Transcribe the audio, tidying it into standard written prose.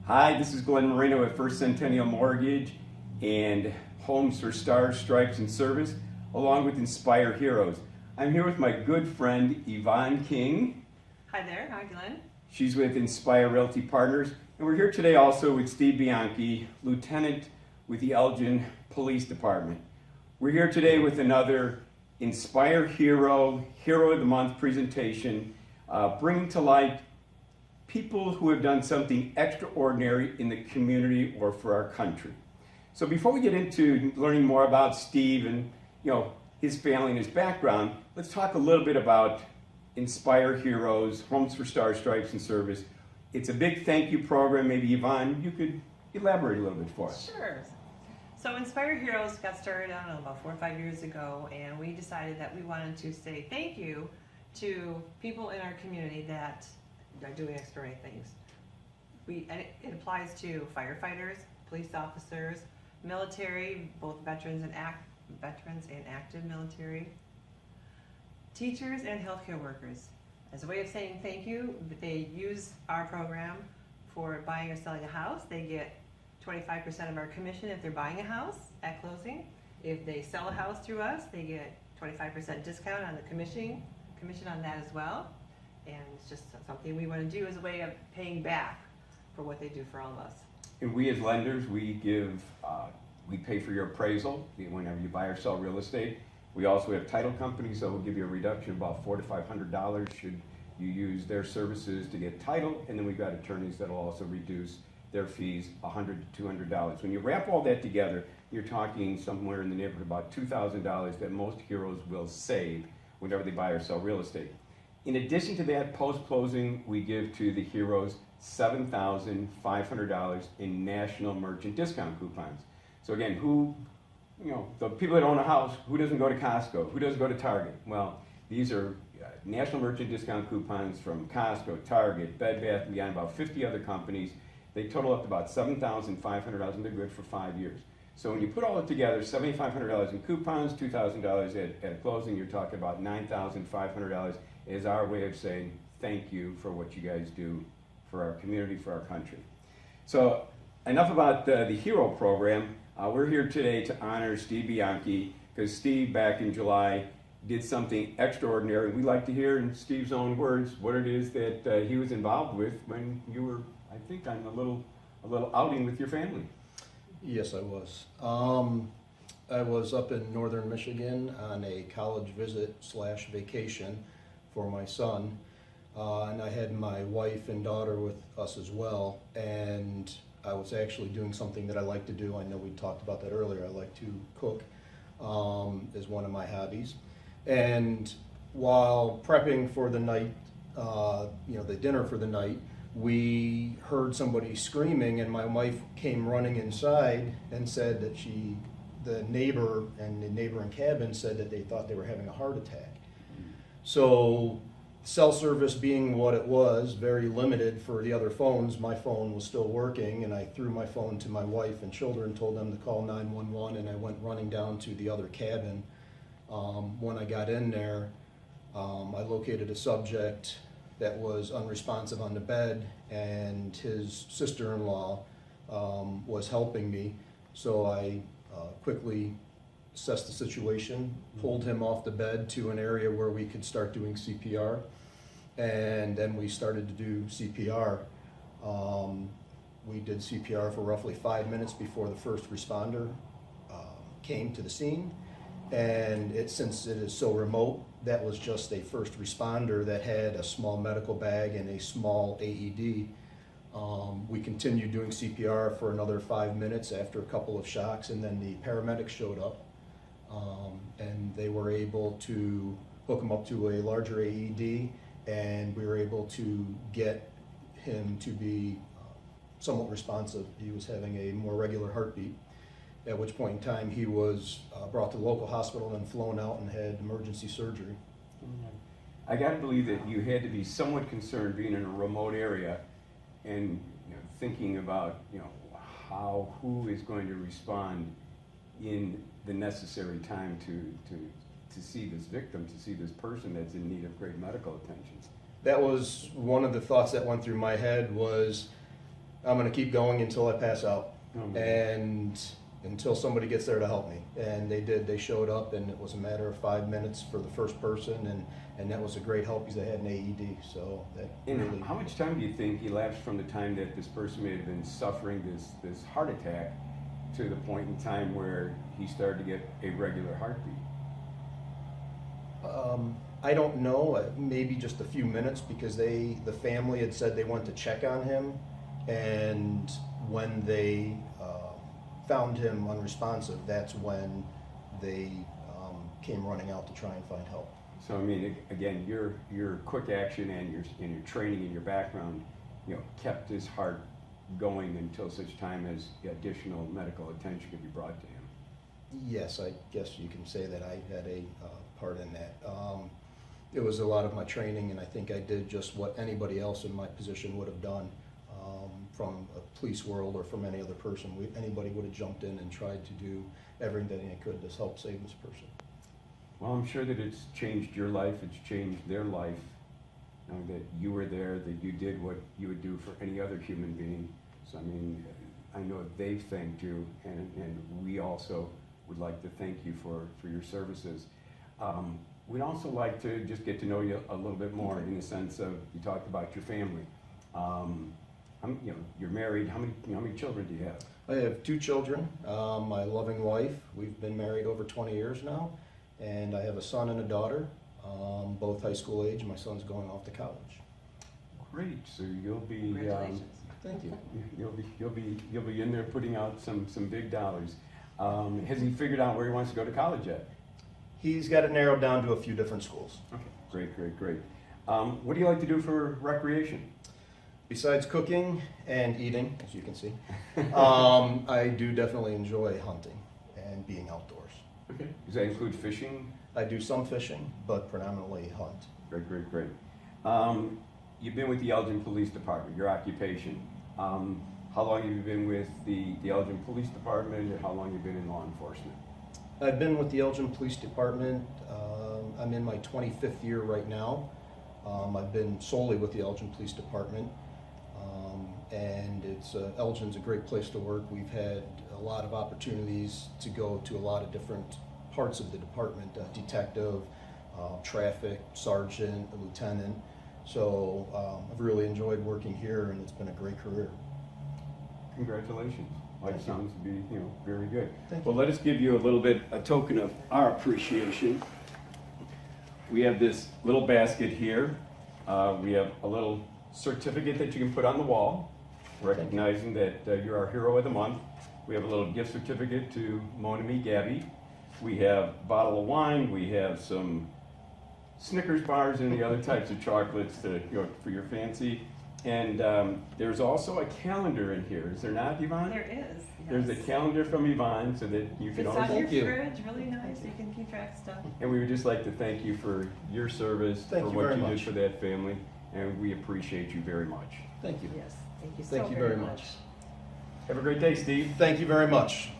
Hi, this is Glen Marino at First Centennial Mortgage and Homes for Stars, Stripes, and Service, along with Inspire Heroes. I'm here with my good friend Yvonne King. Hi there. Hi, Glenn. She's with Inspire Realty Partners. And we're here today also with Steve Bianchi, Lieutenant with the Elgin Police Department. We're here today with another Inspire Hero of the Month presentation, bringing to light people who have done something extraordinary in the community or for our country. So before we get into learning more about Steve and his family and his background, let's talk a little bit about Inspire Heroes, Homes for Stars, Stripes, and Service. It's a big thank you program. Maybe Yvonne, you could elaborate a little bit for us. Sure. So Inspire Heroes got started, I don't know, about 4 or 5 years ago, and we decided that we wanted to say thank you to people in our community that are doing extraordinary things. And it applies to firefighters, police officers, military, both veterans and active military, teachers and healthcare workers. As a way of saying thank you, they use our program for buying or selling a house. They get 25% of our commission if they're buying a house at closing. If they sell a house through us, they get 25% discount on the commission on that as well. And it's just something we want to do as a way of paying back for what they do for all of us. And we as lenders, we pay for your appraisal whenever you buy or sell real estate. We also have title companies that will give you a reduction of about $400 to $500 should you use their services to get title. And then we've got attorneys that will also reduce their fees $100 to $200. When you wrap all that together, you're talking somewhere in the neighborhood of about $2,000 that most heroes will save whenever they buy or sell real estate. In addition to that, post-closing, we give to the heroes $7,500 in national merchant discount coupons. So again, the people that own a house, who doesn't go to Costco? Who doesn't go to Target? Well, these are national merchant discount coupons from Costco, Target, Bed Bath & Beyond, about 50 other companies. They total up to about $7,500 and they're good for 5 years. So when you put all it together, $7,500 in coupons, $2,000 at closing, you're talking about $9,500 is our way of saying thank you for what you guys do for our community, for our country. So enough about the Hero program. We're here today to honor Steve Bianchi because Steve, back in July, did something extraordinary. We'd like to hear in Steve's own words what it is that he was involved with when you were, I think, on a little outing with your family. Yes, I was. I was up in northern Michigan on a college visit / vacation for my son, and I had my wife and daughter with us as well, and I was actually doing something that I like to do. I know we talked about that earlier. I like to cook is one of my hobbies, and while prepping for the night, the dinner for the night, we heard somebody screaming, and my wife came running inside and said that the neighbor and the neighboring cabin said that they thought they were having a heart attack. So cell service being what it was, very limited for the other phones, my phone was still working, and I threw my phone to my wife and children, told them to call 911, and I went running down to the other cabin. When I got in there, I located a subject that was unresponsive on the bed, and his sister-in-law was helping me. So I quickly assessed the situation, pulled him off the bed to an area where we could start doing CPR, and then we started to do CPR. We did CPR for roughly 5 minutes before the first responder came to the scene, and since it is so remote, that was just a first responder that had a small medical bag and a small AED. We continued doing CPR for another 5 minutes after a couple of shocks, and then the paramedics showed up, and they were able to hook him up to a larger AED, and we were able to get him to be somewhat responsive. He was having a more regular heartbeat, at which point in time he was brought to the local hospital and flown out and had emergency surgery. I got to believe that you had to be somewhat concerned being in a remote area and thinking about who is going to respond in the necessary time to see this victim, to see this person that's in need of great medical attention. That was one of the thoughts that went through my head was, I'm gonna keep going until I pass out, Oh, man. and until somebody gets there to help me. And they did. They showed up, and it was a matter of 5 minutes for the first person, and that was a great help because they had an AED. So that And really. how much time do you think elapsed from the time that this person may have been suffering this heart attack to the point in time where he started to get a regular heartbeat? I don't know, maybe just a few minutes, because the family had said they went to check on him, and when they found him unresponsive, that's when they came running out to try and find help. So I mean, again, your quick action and your training and your background, kept his heart going until such time as additional medical attention could be brought to him. Yes, I guess you can say that I had a part in that. It was a lot of my training, and I think I did just what anybody else in my position would have done, from a police world or from any other person. Anybody would have jumped in and tried to do everything they could to help save this person. Well, I'm sure that it's changed your life, it's changed their life, that you were there, that you did what you would do for any other human being. So I mean, I know they've thanked you, and we also would like to thank you for your services. We'd also like to just get to know you a little bit more, in the sense of, you talked about your family. You're married. How many children do you have? I have 2 children, my loving wife. We've been married over 20 years now, and I have a son and a daughter, both high school age. My son's going off to college. Great. So you'll be Congratulations. Thank you. you'll be in there putting out some big dollars. Has he figured out where he wants to go to college yet? He's got it narrowed down to a few different schools. Okay. Great. What do you like to do for recreation? Besides cooking and eating, as you can see, I do definitely enjoy hunting and being outdoors. Okay. Does that include fishing? I do some fishing, but predominantly hunt. Great. You've been with the Elgin Police Department, your occupation. How long have you been with the Elgin Police Department, and how long have you been in law enforcement? I've been with the Elgin Police Department. I'm in my 25th year right now. I've been solely with the Elgin Police Department, and Elgin's a great place to work. We've had a lot of opportunities to go to a lot of different parts of the department, detective, traffic, sergeant, lieutenant. So I've really enjoyed working here, and it's been a great career. Congratulations. Life Thank you. sounds to be, very good. Thank Well, you. let us give you a token of our appreciation. We have this little basket here. We have a little certificate that you can put on the wall, recognizing that you're our hero of the month. We have a little gift certificate to Mona Me Gabby. We have a bottle of wine. We have some Snickers bars and the other types of chocolates for your fancy. And there's also a calendar in here. Is there not, Yvonne? There is. There's a calendar from Yvonne, so that you can It's always. on your Thank you. fridge, really nice. You can keep track of stuff. And we would just like to thank you for your service, Thank for you what very you did much. for that family, and we appreciate you very much. Thank you. Yes, thank you so Thank you very much. Have a great day, Steve. Thank you very much.